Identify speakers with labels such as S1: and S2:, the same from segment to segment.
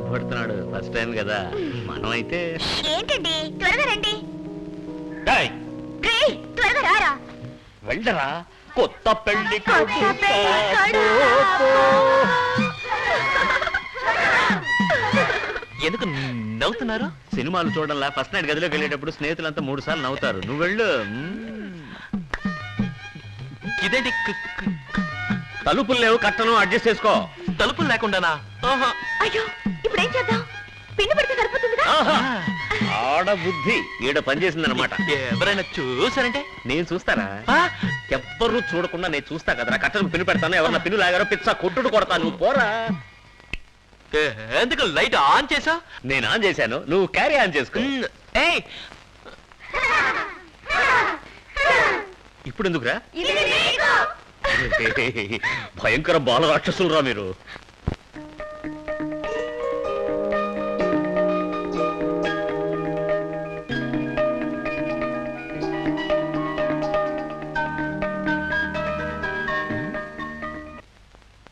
S1: సిగ్గుపడుతున్నాడు, first time కదా. మనం అయితే
S2: ఏంటండి, త్వరగా రండి. త్వరగా రారా.
S1: వెళ్ళరా, కొత్త పెళ్లి
S3: ఎందుకు నవ్వుతున్నారు?
S1: సినిమాలు చూడాలా, ఫస్ట్ నైట్ గదిలోకి వెళ్ళేటప్పుడు స్నేహితులంతా 3 సార్లు నవ్వుతారు. నువ్వు వెళ్ళు.
S3: ఇదేంటి
S1: తలుపులు లేవు, కట్టను అడ్జస్ట్ చేసుకో.
S3: తలుపులు లేకుండానా?
S2: అయ్యో, ఇప్పుడు ఏం చేద్దాం? పిండి పడితే సరిపోతుందిగా.
S1: ఆడ బుద్ధి ఈడ పనిచేసిందనమాట.
S3: ఎవరైనా చూసారంటే?
S1: నేను చూస్తారా? ఎవ్వరూ చూడకుండా నేను చూస్తా కదరా. కట్టను పిన్ను పెడతాను, ఎవరన్నా పిన్ను లాగారో పిచ్చా కొట్టుడు కొడతాను. నువ్వు పోరా.
S3: ఎందుకు లైట్ ఆన్ చేసా?
S1: నేను ఆన్ చేశాను, నువ్వు క్యారీ ఆన్ చేసుకో. ఇప్పుడు ఎందుకురా? భయంకర బాల రాక్షసులు రా మీరు.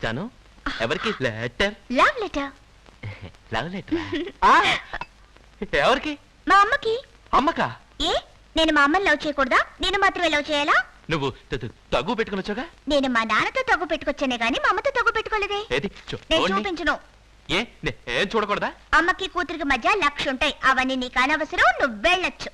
S3: జాను, ఎవరికి letter?
S2: Love letter.
S3: Love letter ఎవరికి?
S2: మా అమ్మకి.
S3: అమ్మకా?
S2: ఏ, నేను మా అమ్మని లవ్ చేయకూడదా? నేను మాత్రమే లవ్ చేయాలా?
S3: నువ్వు తగ్గు పెట్టుకుని వచ్చాగా?
S2: నేను మా నాన్నతో తగ్గు పెట్టుకొచ్చానే గానీ మా అమ్మతో తగ్గు పెట్టుకోలేదే. నేను చూపించను.
S3: ఏ, నేను చూడకూడదా?
S2: అమ్మకి కూతురికి మధ్య 1,00,000 ఉంటాయి. అవన్నీ నీకు అనవసరం, నువ్వు వెళ్ళొచ్చు.